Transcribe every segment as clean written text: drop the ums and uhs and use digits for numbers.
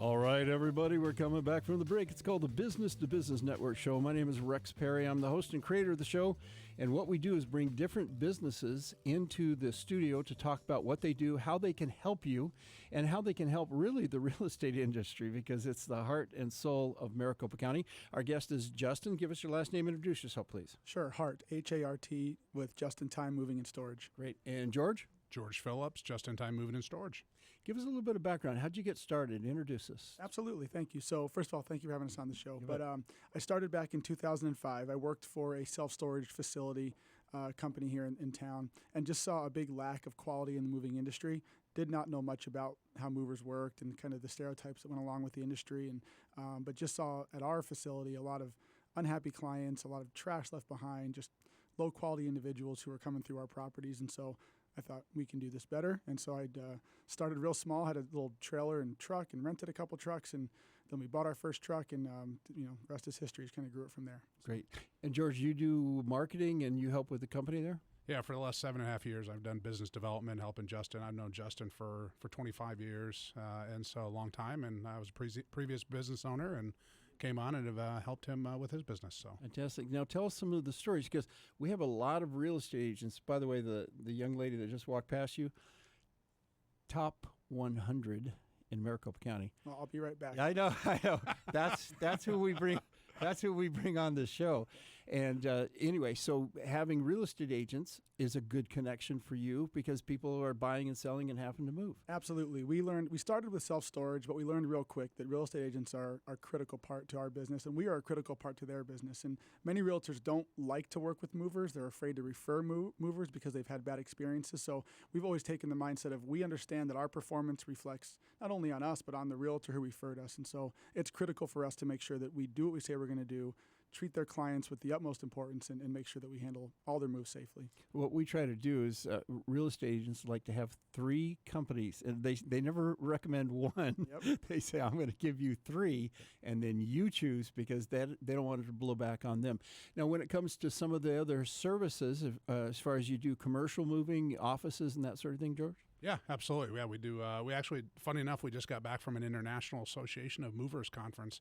All right, everybody, we're coming back from the break. It's called the Business to Business Network Show. My name is Rex Perry. I'm the host and creator of the show. And what we do is bring different businesses into the studio to talk about what they do, how they can help you, and how they can help really the real estate industry, because it's the heart and soul of Maricopa County. Our guest is Justin. Give us your last name and introduce yourself, please. Sure, Hart, H-A-R-T, with Just-in-Time Moving and Storage. Great. And George? George Phillips, Just-in-Time Moving and Storage. Give us a little bit of background. How'd you get started? Introduce us. Absolutely. Thank you. So first of all, thank you for having us on the show. You But bet. I started back in 2005. I worked for a self-storage facility company here in town and just saw a big lack of quality in the moving industry. Did not know much about how movers worked and kind of the stereotypes that went along with the industry. And but just saw at our facility a lot of unhappy clients, a lot of trash left behind, just low-quality individuals who were coming through our properties. And so I thought we can do this better. And so I started real small, had a little trailer and truck and rented a couple trucks. And then we bought our first truck and, rest is history. Just kind of grew it from there. Great. And George, you do marketing and you help with the company there? Yeah, for the last 7.5 years, I've done business development, helping Justin. I've known Justin for 25 years, and so a long time. And I was a previous business owner and came on and have helped him with his business. So fantastic. Now tell us some of the stories, because we have a lot of real estate agents. By the way, the young lady that just walked past you, top 100 in Maricopa County. Well, I'll be right back. I know. That's who we bring. That's who we bring on the show. And anyway, so having real estate agents is a good connection for you because people are buying and selling and having to move. Absolutely. We started with self-storage, but we learned real quick that real estate agents are a critical part to our business, and we are a critical part to their business. And many realtors don't like to work with movers. They're afraid to refer movers because they've had bad experiences. So we've always taken the mindset of we understand that our performance reflects not only on us, but on the realtor who referred us. And so it's critical for us to make sure that we do what we say we're going to do, treat their clients with the utmost importance, and make sure that we handle all their moves safely. What we try to do is real estate agents like to have 3 companies, and they never recommend one. Yep. They say, I'm going to give you 3, and then you choose, because they don't want it to blow back on them. Now, when it comes to some of the other services, as far as you do commercial moving, offices, and that sort of thing, George? yeah, absolutely. Yeah, we do. We actually, funny enough, we just got back from an International Association of Movers conference,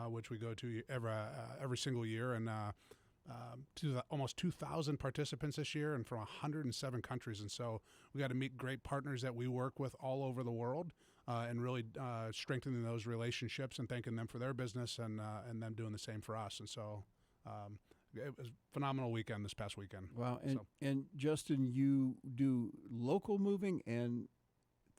which we go to every single year, and almost 2,000 participants this year, and from 107 countries. And so we got to meet great partners that we work with all over the world, and really strengthening those relationships and thanking them for their business, and them doing the same for us. And so it was a phenomenal weekend this past weekend. Wow. So. And Justin, you do local moving and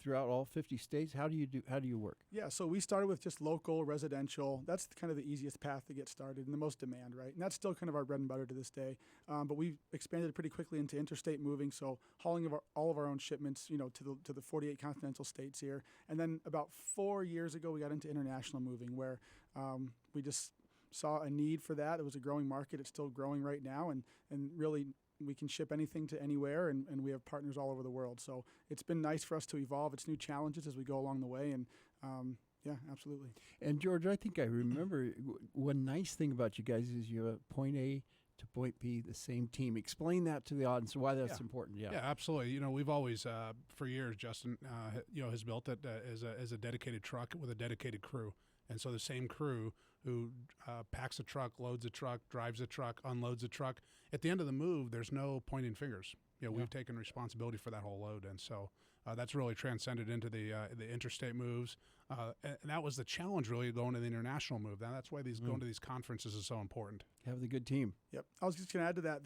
throughout all 50 states. How do you work? Yeah, so we started with just local, residential. That's kind of the easiest path to get started and the most demand, right? And that's still kind of our bread and butter to this day. But we've expanded pretty quickly into interstate moving, so hauling of all of our own shipments, to the 48 continental states here. And then about 4 years ago, we got into international moving, where we just saw a need for that. It was a growing market. It's still growing right now, and really we can ship anything to anywhere, and we have partners all over the world. So it's been nice for us to evolve. It's new challenges as we go along the way, and yeah, absolutely. And George, I think I remember one nice thing about you guys is you have point A to point B, the same team. Explain that to the audience, why that's important. Yeah, absolutely. We've always, for years, Justin, has built it as a dedicated truck with a dedicated crew. And so the same crew who packs a truck, loads a truck, drives a truck, unloads a truck, at the end of the move, there's no pointing fingers. We've taken responsibility for that whole load. And so that's really transcended into the interstate moves. And that was the challenge, really, going to the international move. Now, that's why going to these conferences is so important. Have the good team. Yep. I was just going to add to that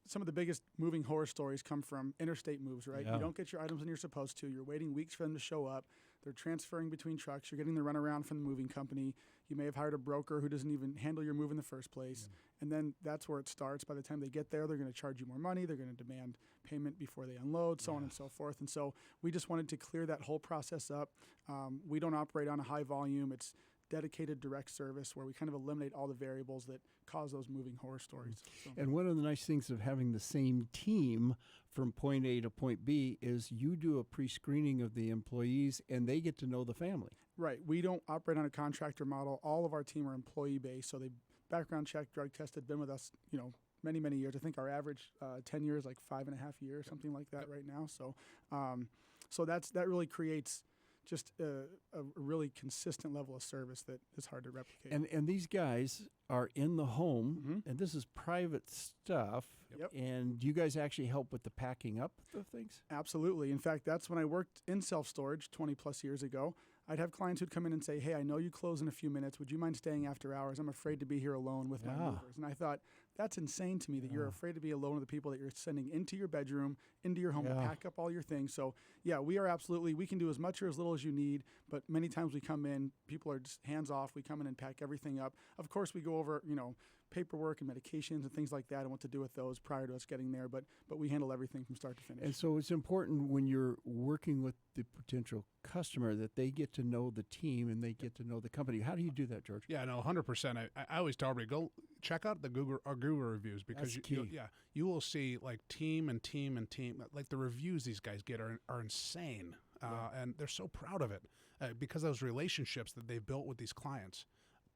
some of the biggest moving horror stories come from interstate moves, right? Yeah. You don't get your items when you're supposed to. You're waiting weeks for them to show up. They're transferring between trucks. You're getting the runaround from the moving company. You may have hired a broker who doesn't even handle your move in the first place. Yeah. And then that's where it starts. By the time they get there, they're going to charge you more money. They're going to demand payment before they unload, so on and so forth. And so we just wanted to clear that whole process up. We don't operate on a high volume. It's dedicated direct service where we kind of eliminate all the variables that cause those moving horror stories. So. And one of the nice things of having the same team from point A to point B is you do a pre-screening of the employees and they get to know the family. Right. We don't operate on a contractor model. All of our team are employee-based, so they background check, drug tested, been with us, many, many years. I think our average tenure is like 5.5 years, something like that right now. So that really creates just a really consistent level of service that is hard to replicate. And these guys are in the home, Mhm. and this is private stuff. Yep. And do you guys actually help with the packing up of things? Absolutely. In fact, that's when I worked in self-storage 20 plus years ago. I'd have clients who'd come in and say, hey, I know you close in a few minutes. Would you mind staying after hours? I'm afraid to be here alone with my Yeah. movers. And I thought, that's insane to me that you're Yeah. afraid to be alone with the people that you're sending into your bedroom, into your home to Yeah. pack up all your things. So, yeah, we can do as much or as little as you need. But many times we come in, people are just hands off. We come in and pack everything up. Of course, we go over, paperwork and medications and things like that and what to do with those prior to us getting there. But we handle everything from start to finish. And so it's important when you're working with the potential customer that they get to know the team and they get to know the company. How do you do that, George? Yeah, no, 100%. I always tell everybody, go check out our Google reviews because That's you, key. you will see like team and team and team. Like the reviews these guys get are insane, and they're so proud of it because of those relationships that they've built with these clients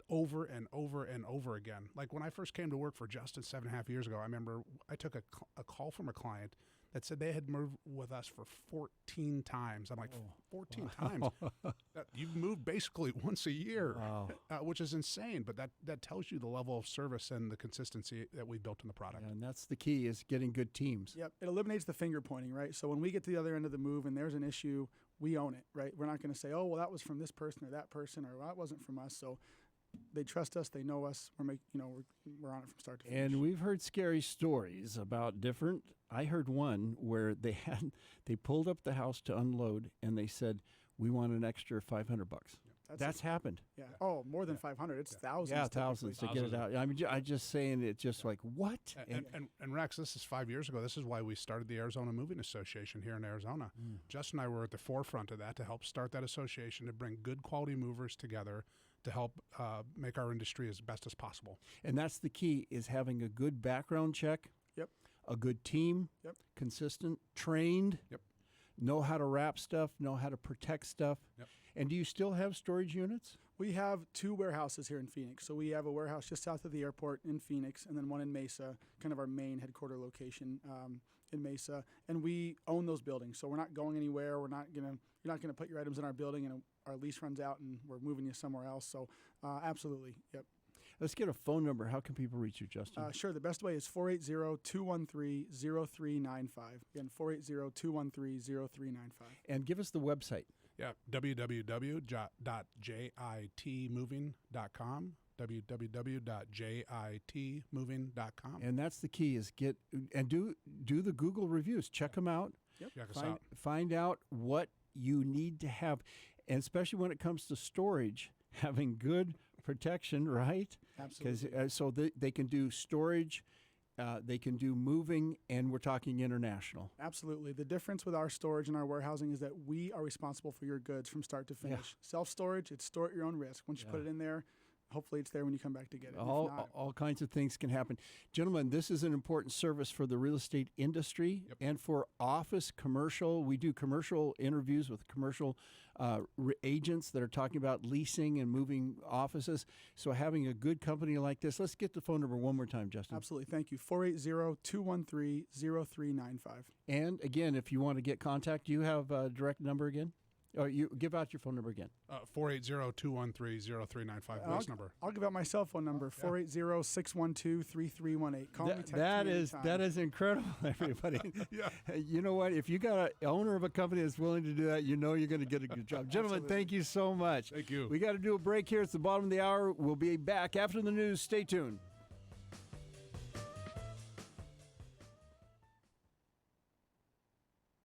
over and over and over again. Like when I first came to work for Justin 7.5 years ago, I remember I took a call from a client that said they had moved with us for 14 times. I'm like, 14 times? You've moved basically once a year, Wow. which is insane. But that tells you the level of service and the consistency that we built in the product. Yeah, and that's the key is getting good teams. Yep, it eliminates the finger pointing, right? So when we get to the other end of the move and there's an issue, we own it, right? We're not going to say, oh, well, that was from this person or that person, or well, that wasn't from us. So they trust us, they know us. We're on it from start to finish. And we've heard scary stories about different. I heard one where they pulled up the house to unload and they said, "We want an extra $500." That's happened. Yeah. Oh, more than 500. It's thousands. Yeah, typically. thousands to get it out. I mean, I just saying it, just like what? And Rex, this is 5 years ago. This is why we started the Arizona Moving Association here in Arizona. Justin and I were at the forefront of that to help start that association to bring good quality movers together to help make our industry as best as possible. And that's the key is having a good background check. Yep. A good team. Yep. Consistent, trained. Yep. Know how to wrap stuff, know how to protect stuff. Yep. And do you still have storage units? We have 2 warehouses here in Phoenix. So we have a warehouse just south of the airport in Phoenix, and then one in Mesa, kind of our main headquarter location in Mesa. And we own those buildings, so we're not going anywhere. You're not gonna put your items in our building, and our lease runs out, and we're moving you somewhere else. So absolutely, yep. Let's get a phone number. How can people reach you, Justin? Sure. The best way is 480-213-0395. Again, 480-213-0395. And give us the website. Yeah, www.jitmoving.com. www.jitmoving.com. And that's the key is do the Google reviews. Check them out. Yep. Check us out. Find out what you need to have. And especially when it comes to storage, having good protection, right? Absolutely. Because so they can do storage, they can do moving, and we're talking international. Absolutely. The difference with our storage and our warehousing is that we are responsible for your goods from start to finish. Self-storage, it's store at your own risk. Once you put it in there, hopefully it's there when you come back to get it. All kinds of things can happen. Gentlemen, this is an important service for the real estate industry and for office, commercial. We do commercial interviews with commercial agents that are talking about leasing and moving offices. So having a good company like this, let's get the phone number one more time, Justin. Absolutely. Thank you. 480-213-0395. And again, if you want to get contact, do you have a direct number again? Or you give out your phone number again. 480-213-0395. Lease number. I'll give out my cell phone number, 480-612-3318. Call me, text me anytime. That is incredible, everybody. Yeah. You know what? If you got an owner of a company that's willing to do that, you know you're going to get a good job. Gentlemen, thank you so much. Thank you. We got to do a break here. It's the bottom of the hour. We'll be back after the news. Stay tuned.